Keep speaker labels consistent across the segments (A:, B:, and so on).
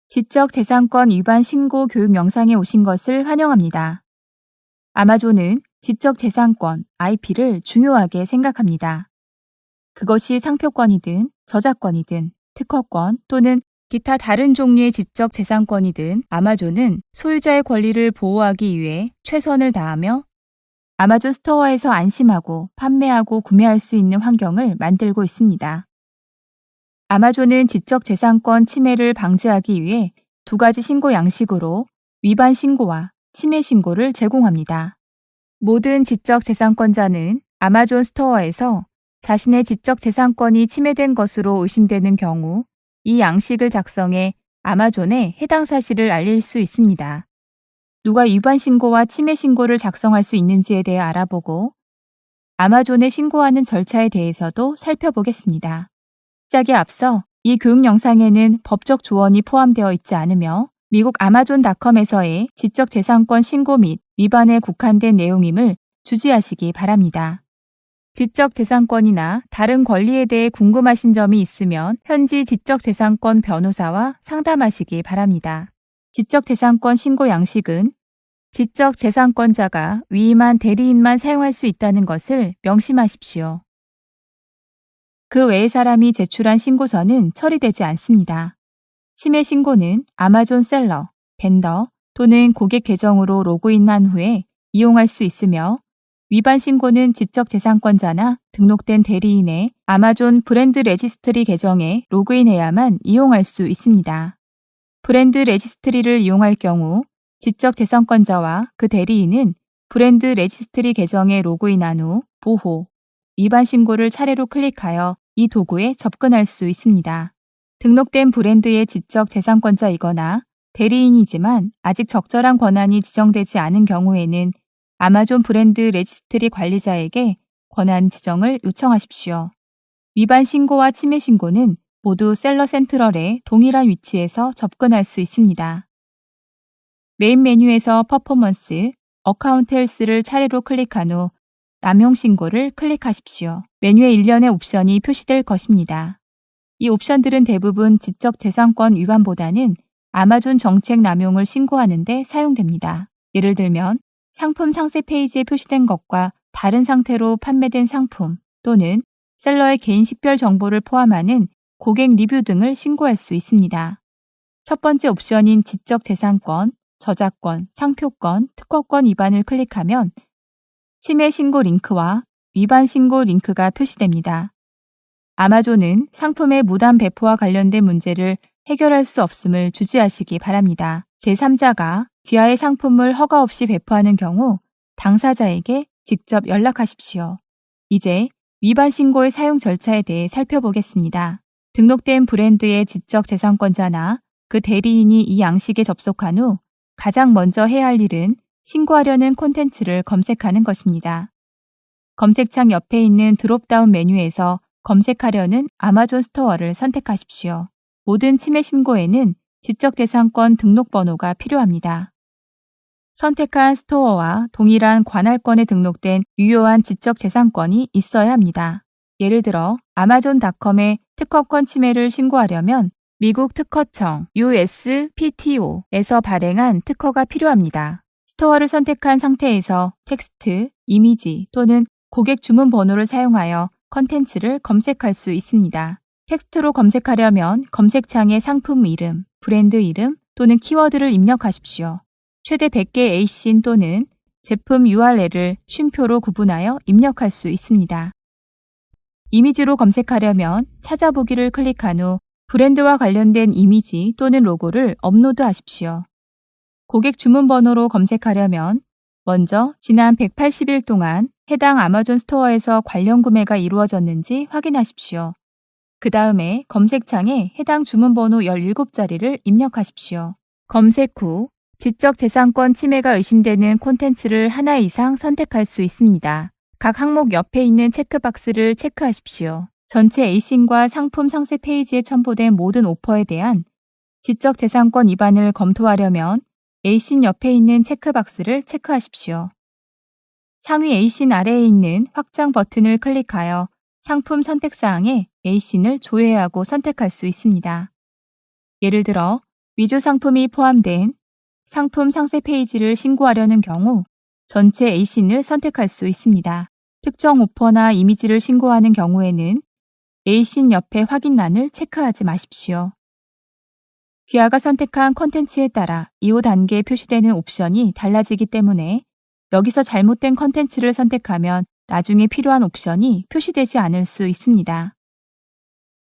A: 지적재산권 위반 신고 교육 영상에 오신 것을 환영합니다. 아마존은 지적재산권, IP를 중요하게 생각합니다. 그것이 상표권이든 저작권이든 특허권 또는 기타 다른 종류의 지적재산권이든 아마존은 소유자의 권리를 보호하기 위해 최선을 다하며 아마존 스토어에서 안심하고 판매하고 구매할 수 있는 환경을 만들고 있습니다. 아마존은 지적재산권 침해를 방지하기 위해 두 가지 신고 양식으로 위반 신고와 침해 신고를 제공합니다. 모든 지적재산권자는 아마존 스토어에서 자신의 지적재산권이 침해된 것으로 의심되는 경우 이 양식을 작성해 아마존에 해당 사실을 알릴 수 있습니다. 누가 위반 신고와 침해 신고를 작성할 수 있는지에 대해 알아보고 아마존에 신고하는 절차에 대해서도 살펴보겠습니다. 시작에 앞서 이 교육 영상에는 법적 조언이 포함되어 있지 않으며 미국 아마존닷컴에서의 지적재산권 신고 및 위반에 국한된 내용임을 주지하시기 바랍니다. 지적재산권이나 다른 권리에 대해 궁금하신 점이 있으면 현지 지적재산권 변호사와 상담하시기 바랍니다. 지적재산권 신고 양식은 지적재산권자가 위임한 대리인만 사용할 수 있다는 것을 명심하십시오. 그 외의 사람이 제출한 신고서는 처리되지 않습니다. 침해 신고는 아마존 셀러, 벤더 또는 고객 계정으로 로그인한 후에 이용할 수 있으며 위반 신고는 지적재산권자나 등록된 대리인의 아마존 브랜드 레지스트리 계정에 로그인해야만 이용할 수 있습니다. 브랜드 레지스트리를 이용할 경우 지적재산권자와 그 대리인은 브랜드 레지스트리 계정에 로그인한 후 보호, 위반 신고를 차례로 클릭하여 이 도구에 접근할 수 있습니다. 등록된 브랜드의 지적재산권자이거나 대리인이지만 아직 적절한 권한이 지정되지 않은 경우에는 아마존 브랜드 레지스트리 관리자에게 권한 지정을 요청하십시오. 위반 신고와 침해 신고는 모두 셀러 센트럴의 동일한 위치에서 접근할 수 있습니다. 메인 메뉴에서 퍼포먼스, 어카운트 헬스를 차례로 클릭한 후 남용 신고를 클릭하십시오. 메뉴에 일련의 옵션이 표시될 것입니다. 이 옵션들은 대부분 지적재산권 위반보다는 아마존 정책 남용을 신고하는 데 사용됩니다. 예를 들면 상품 상세 페이지에 표시된 것과 다른 상태로 판매된 상품 또는 셀러의 개인 식별 정보를 포함하는 고객 리뷰 등을 신고할 수 있습니다. 첫 번째 옵션인 지적재산권, 저작권, 상표권, 특허권 위반을 클릭하면 침해 신고 링크와 위반 신고 링크가 표시됩니다. 아마존은 상품의 무단 배포와 관련된 문제를 해결할 수 없음을 주지하시기 바랍니다. 제3자가 귀하의 상품을 허가 없이 배포하는 경우 당사자에게 직접 연락하십시오. 이제 위반 신고의 사용 절차에 대해 살펴보겠습니다. 등록된 브랜드의 지적재산권자나 그 대리인이 이 양식에 접속한 후 가장 먼저 해야 할 일은 신고하려는 콘텐츠를 검색하는 것입니다. 검색창 옆에 있는 드롭다운 메뉴에서 검색하려는 아마존 스토어를 선택하십시오. 모든 침해 신고에는 지적재산권 등록번호가 필요합니다. 선택한 스토어와 동일한 관할권에 등록된 유효한 지적재산권이 있어야 합니다. 예를 들어 아마존닷컴의 특허권 침해를 신고하려면 미국 특허청 USPTO에서 발행한 특허가 필요합니다. 스토어를 선택한 상태에서 텍스트, 이미지 또는 고객 주문 번호를 사용하여 컨텐츠를 검색할 수 있습니다. 텍스트로 검색하려면 검색창에 상품 이름, 브랜드 이름 또는 키워드를 입력하십시오. 최대 100개 ASIN 또는 제품 URL을 쉼표로 구분하여 입력할 수 있습니다. 이미지로 검색하려면 찾아보기를 클릭한 후 브랜드와 관련된 이미지 또는 로고를 업로드하십시오. 고객 주문 번호로 검색하려면 먼저 지난 180일 동안 해당 아마존 스토어에서 관련 구매가 이루어졌는지 확인하십시오. 그 다음에 검색창에 해당 주문 번호 17자리를 입력하십시오. 검색 후 지적재산권 침해가 의심되는 콘텐츠를 하나 이상 선택할 수 있습니다. 각 항목 옆에 있는 체크박스를 체크하십시오. 전체 ASIN과 상품 상세 페이지에 첨부된 모든 오퍼에 대한 지적재산권 위반을 검토하려면 ASIN 옆에 있는 체크박스를 체크하십시오. 상위 ASIN 아래에 있는 확장 버튼을 클릭하여 상품 선택사항에 ASIN을 조회하고 선택할 수 있습니다. 예를 들어 위조 상품이 포함된 상품 상세 페이지를 신고하려는 경우 전체 A신을 선택할 수 있습니다. 특정 오퍼나 이미지를 신고하는 경우에는 A신 옆에 확인란을 체크하지 마십시오. 귀하가 선택한 콘텐츠에 따라 이후 단계에 표시되는 옵션이 달라지기 때문에 여기서 잘못된 콘텐츠를 선택하면 나중에 필요한 옵션이 표시되지 않을 수 있습니다.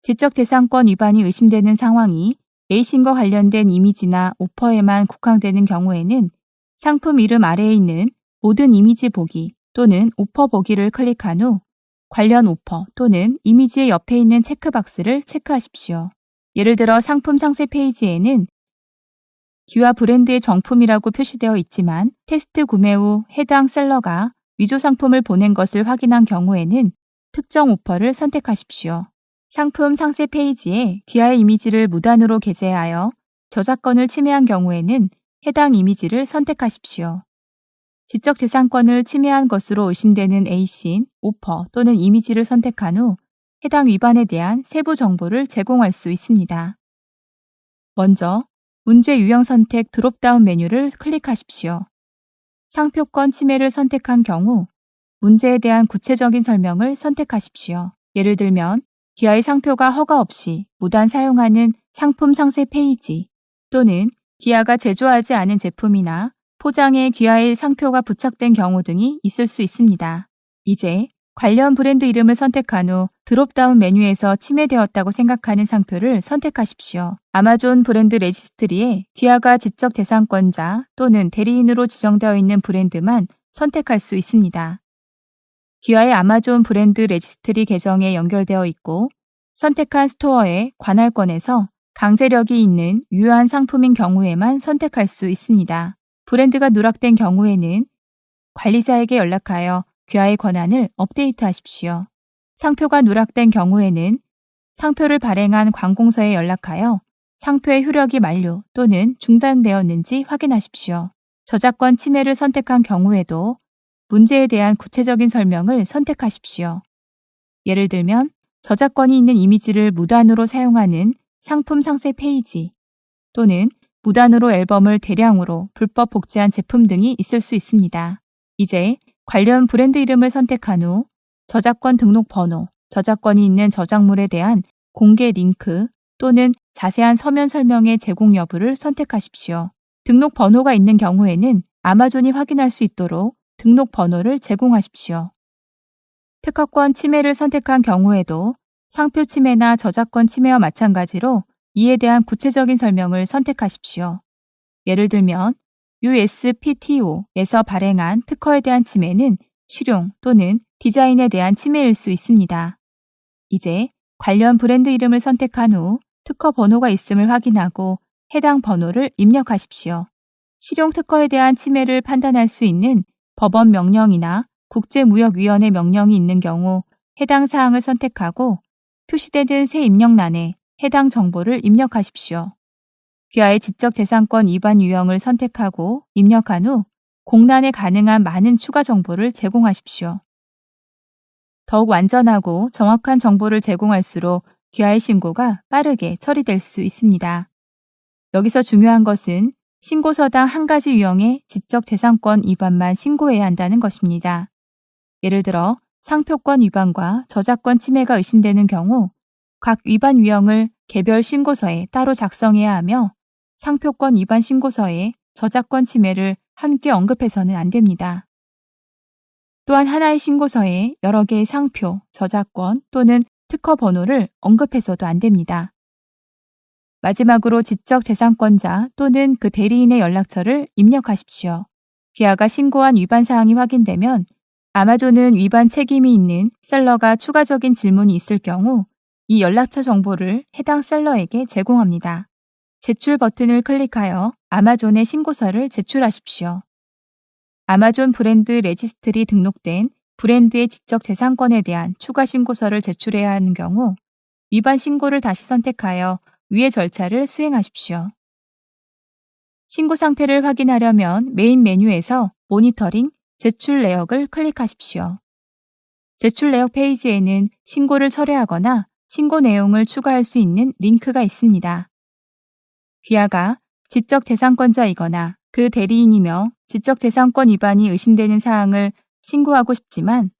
A: 지적재산권 위반이 의심되는 상황이 A신과 관련된 이미지나 오퍼에만 국한되는 경우에는 상품 이름 아래에 있는 모든 이미지 보기 또는 오퍼 보기를 클릭한 후 관련 오퍼 또는 이미지의 옆에 있는 체크박스를 체크하십시오. 예를 들어 상품 상세 페이지에는 귀하 브랜드의 정품이라고 표시되어 있지만 테스트 구매 후 해당 셀러가 위조 상품을 보낸 것을 확인한 경우에는 특정 오퍼를 선택하십시오. 상품 상세 페이지에 귀하의 이미지를 무단으로 게재하여 저작권을 침해한 경우에는 해당 이미지를 선택하십시오. 지적재산권을 침해한 것으로 의심되는 A신, 오퍼 또는 이미지를 선택한 후 해당 위반에 대한 세부 정보를 제공할 수 있습니다. 먼저 문제 유형 선택 드롭다운 메뉴를 클릭하십시오. 상표권 침해를 선택한 경우 문제에 대한 구체적인 설명을 선택하십시오. 예를 들면 귀하의 상표가 허가 없이 무단 사용하는 상품 상세 페이지 또는 귀하가 제조하지 않은 제품이나 포장에 귀하의 상표가 부착된 경우 등이 있을 수 있습니다. 이제 관련 브랜드 이름을 선택한 후 드롭다운 메뉴에서 침해되었다고 생각하는 상표를 선택하십시오. 아마존 브랜드 레지스트리에 귀하가 지적재산권자 또는 대리인으로 지정되어 있는 브랜드만 선택할 수 있습니다. 귀하의 아마존 브랜드 레지스트리 계정에 연결되어 있고 선택한 스토어의 관할권에서 강제력이 있는 유효한 상품인 경우에만 선택할 수 있습니다. 브랜드가 누락된 경우에는 관리자에게 연락하여 귀하의 권한을 업데이트하십시오. 상표가 누락된 경우에는 상표를 발행한 관공서에 연락하여 상표의 효력이 만료 또는 중단되었는지 확인하십시오. 저작권 침해를 선택한 경우에도 문제에 대한 구체적인 설명을 선택하십시오. 예를 들면 저작권이 있는 이미지를 무단으로 사용하는 상품 상세 페이지 또는 무단으로 앨범을 대량으로 불법 복제한 제품 등이 있을 수 있습니다. 이제 관련 브랜드 이름을 선택한 후 저작권 등록 번호, 저작권이 있는 저작물에 대한 공개 링크 또는 자세한 서면 설명의 제공 여부를 선택하십시오. 등록 번호가 있는 경우에는 아마존이 확인할 수 있도록 등록 번호를 제공하십시오. 특허권 침해를 선택한 경우에도 상표 침해나 저작권 침해와 마찬가지로 이에 대한 구체적인 설명을 선택하십시오. 예를 들면 USPTO에서 발행한 특허에 대한 침해는 실용 또는 디자인에 대한 침해일 수 있습니다. 이제 관련 브랜드 이름을 선택한 후 특허 번호가 있음을 확인하고 해당 번호를 입력하십시오. 실용 특허에 대한 침해를 판단할 수 있는 법원 명령이나 국제무역위원회 명령이 있는 경우 해당 사항을 선택하고 표시되는 새 입력란에 해당 정보를 입력하십시오. 귀하의 지적재산권 위반 유형을 선택하고 입력한 후 공란에 가능한 많은 추가 정보를 제공하십시오. 더욱 완전하고 정확한 정보를 제공할수록 귀하의 신고가 빠르게 처리될 수 있습니다. 여기서 중요한 것은 신고서당 한 가지 유형의 지적재산권 위반만 신고해야 한다는 것입니다. 예를 들어 상표권 위반과 저작권 침해가 의심되는 경우 각 위반 유형을 개별 신고서에 따로 작성해야 하며 상표권 위반 신고서에 저작권 침해를 함께 언급해서는 안 됩니다. 또한 하나의 신고서에 여러 개의 상표, 저작권 또는 특허 번호를 언급해서도 안 됩니다. 마지막으로 지적재산권자 또는 그 대리인의 연락처를 입력하십시오. 귀하가 신고한 위반 사항이 확인되면 아마존은 위반 책임이 있는 셀러가 추가적인 질문이 있을 경우 이 연락처 정보를 해당 셀러에게 제공합니다. 제출 버튼을 클릭하여 아마존의 신고서를 제출하십시오. 아마존 브랜드 레지스트리 등록된 브랜드의 지적재산권에 대한 추가 신고서를 제출해야 하는 경우 위반 신고를 다시 선택하여 위의 절차를 수행하십시오. 신고 상태를 확인하려면 메인 메뉴에서 모니터링, 제출 내역을 클릭하십시오. 제출 내역 페이지에는 신고를 철회하거나 신고 내용을 추가할 수 있는 링크가 있습니다. 귀하가 지적재산권자이거나 그 대리인이며 지적재산권 위반이 의심되는 사항을 신고하고 싶지만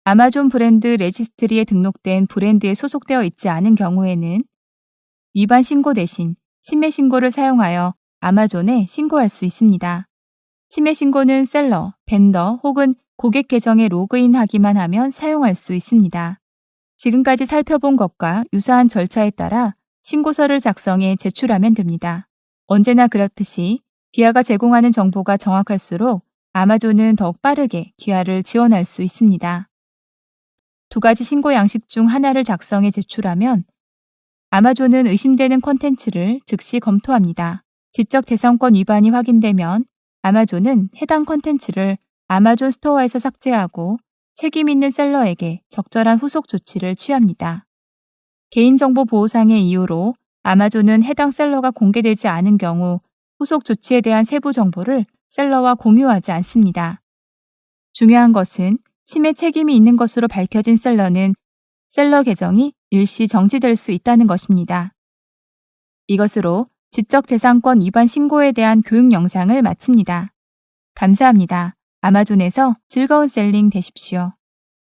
A: 아마존 브랜드 레지스트리에 등록된 브랜드에 소속되어 있지 않은 경우에는 위반 신고 대신 침해 신고를 사용하여 아마존에 신고할 수 있습니다. 침해 신고는 셀러, 벤더 혹은 고객 계정에 로그인하기만 하면 사용할 수 있습니다. 지금까지 살펴본 것과 유사한 절차에 따라 신고서를 작성해 제출하면 됩니다. 언제나 그렇듯이 기아가 제공하는 정보가 정확할수록 아마존은 더욱 빠르게 기아를 지원할 수 있습니다. 두 가지 신고 양식 중 하나를 작성해 제출하면 아마존은 의심되는 콘텐츠를 즉시 검토합니다. 지적재산권 위반이 확인되면 아마존은 해당 콘텐츠를 아마존 스토어에서 삭제하고 책임 있는 셀러에게 적절한 후속 조치를 취합니다. 개인정보 보호상의 이유로 아마존은 해당 셀러가 공개되지 않은 경우 후속 조치에 대한 세부 정보를 셀러와 공유하지 않습니다. 중요한 것은 침해 책임이 있는 것으로 밝혀진 셀러는 셀러 계정이 일시 정지될 수 있다는 것입니다. 이것으로 지적재산권 위반 신고에 대한 교육 영상을 마칩니다. 감사합니다. 아마존에서 즐거운 셀링 되십시오.